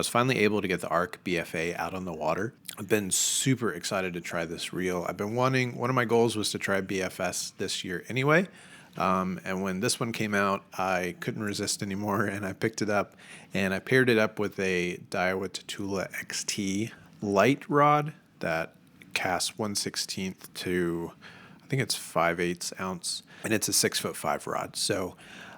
was finally able to get the Ark BFA out on the water. I've been super excited to try this reel. I've been wanting, one of my goals was to try BFS this year anyway. And when this one came out, I couldn't resist anymore, and I picked it up, and I paired it up with a Daiwa Tatula XT light rod that casts 1/16 to, I think it's 5/8 ounce, and it's a 6'5" rod. So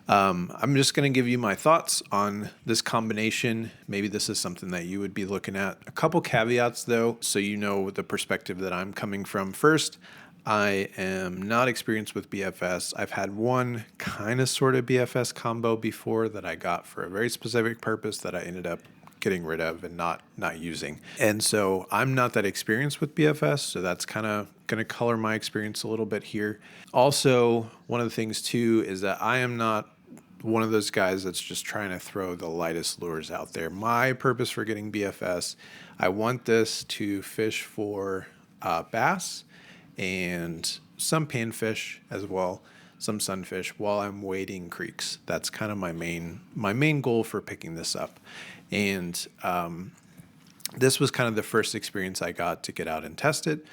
I'm just going to give you my thoughts on this combination. Maybe this is something that you would be looking at. A couple caveats though, so you know the perspective that I'm coming from. First, I am not experienced with BFS. I've had one kind of sort of BFS combo before that I got for a very specific purpose that I ended up getting rid of and not using. And so I'm not that experienced with BFS, so that's kind of going to color my experience a little bit here. Also, one of the things too is that I am not one of those guys that's just trying to throw the lightest lures out there. My purpose for getting BFS, I want this to fish for bass and some panfish as well, some sunfish while I'm wading creeks. That's kind of my main goal for picking this up. And this was kind of the first experience I got to get out and test it.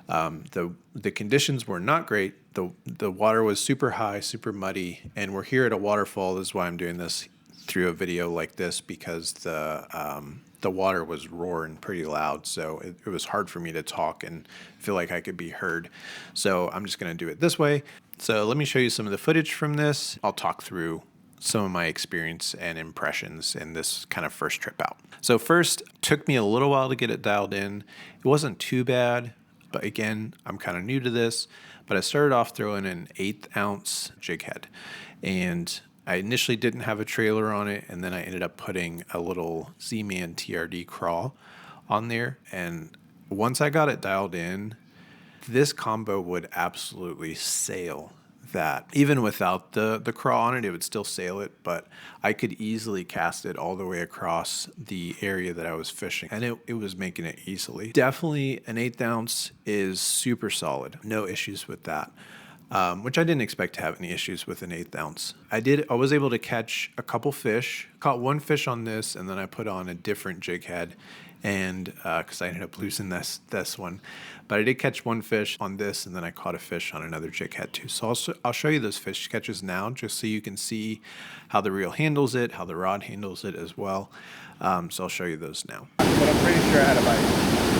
The conditions were not great. The water was super high, super muddy, and we're here at a waterfall. This is why I'm doing this through a video like this, because the water was roaring pretty loud, so it was hard for me to talk and feel like I could be heard. So I'm just going to do it this way. So let me show you some of the footage from this. I'll talk through some of my experience and impressions in this kind of first trip out. So first, took me a little while to get it dialed in. It wasn't too bad, but again, I'm kind of new to this, but I started off throwing an 1/8 ounce jig head, and I initially didn't have a trailer on it, and then I ended up putting a little Z-Man TRD crawl on there, and once I got it dialed in, this combo would absolutely sail that. Even without the crawl on it, it would still sail it, but I could easily cast it all the way across the area that I was fishing, and it was making it easily. Definitely an 1/8 ounce is super solid. No issues with that. Which I didn't expect to have any issues with an 1/8 ounce. I was able to catch a couple fish, caught one fish on this, and then I put on a different jig head, and because I ended up losing this one. But I did catch one fish on this, and then I caught a fish on another jig head too. So I'll show you those fish catches now, just so you can see how the reel handles it, how the rod handles it as well. So I'll show you those now. But I'm pretty sure I had a bite.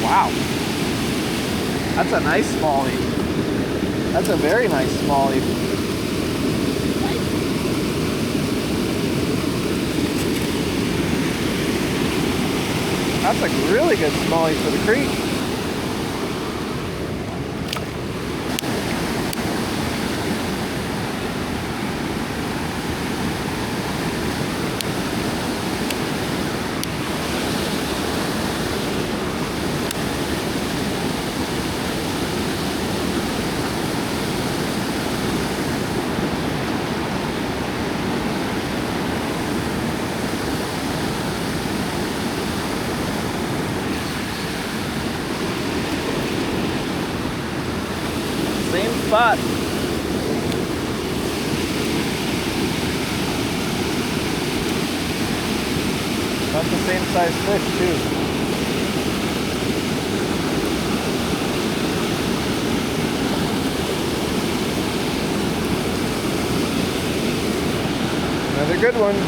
Wow, that's a nice smallie. That's a very nice smallie. That's a really good smallie for the creek. Same spot. About the same size fish too. Another good one.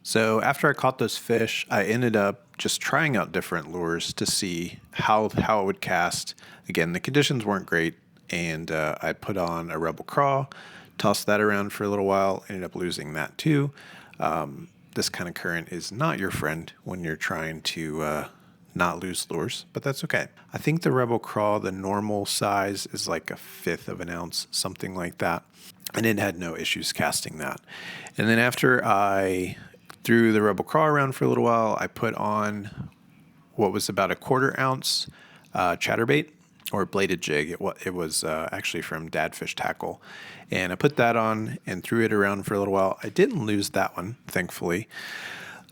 So after I caught those fish, I ended up just trying out different lures to see how it would cast. Again, the conditions weren't great, and I put on a Rebel Craw, tossed that around for a little while, ended up losing that too. This kind of current is not your friend when you're trying to not lose lures, but that's okay. I think the Rebel Craw, the normal size is like 1/5 of an ounce, something like that, and it had no issues casting that. And then after I threw the Rebel Craw around for a little while, I put on what was about 1/4 ounce chatterbait or bladed jig. It was actually from Dad Fish Tackle. And I put that on and threw it around for a little while. I didn't lose that one, thankfully.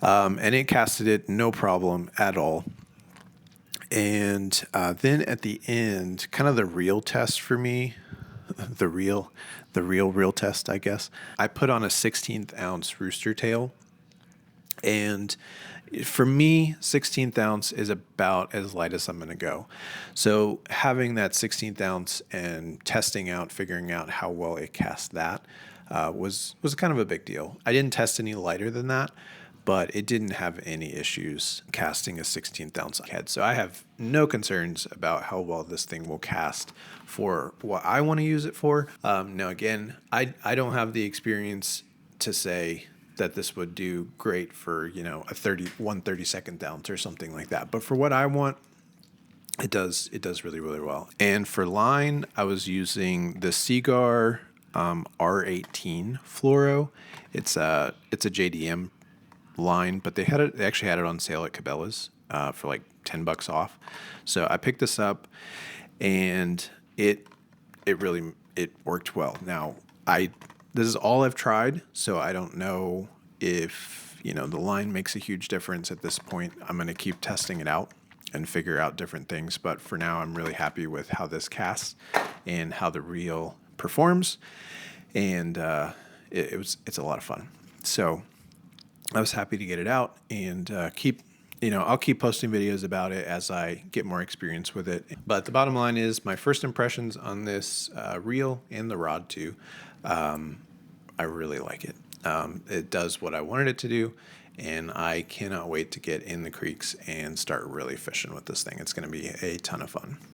And it casted it no problem at all. And then at the end, kind of the real test for me, the real test, I guess. I put on a 16th ounce rooster tail. And for me, 16th ounce is about as light as I'm going to go. So having that 16th ounce and testing out, figuring out how well it cast that was kind of a big deal. I didn't test any lighter than that, but it didn't have any issues casting a 16th ounce head. So I have no concerns about how well this thing will cast for what I want to use it for. Now, again, I don't have the experience to say that this would do great for, a 1/32 ounce or something like that. But for what I want, it does really, really well. And for line, I was using the Seagar R18 fluoro. It's a JDM line, but they actually had it on sale at Cabela's for like $10 off. So I picked this up, and it really worked well. Now this is all I've tried, so I don't know if the line makes a huge difference at this point. I'm going to keep testing it out and figure out different things, but for now I'm really happy with how this casts and how the reel performs, and it's a lot of fun. So I was happy to get it out, and I'll keep posting videos about it as I get more experience with it. But the bottom line is my first impressions on this reel and the rod too. I really like it. It does what I wanted it to do, and I cannot wait to get in the creeks and start really fishing with this thing. It's going to be a ton of fun.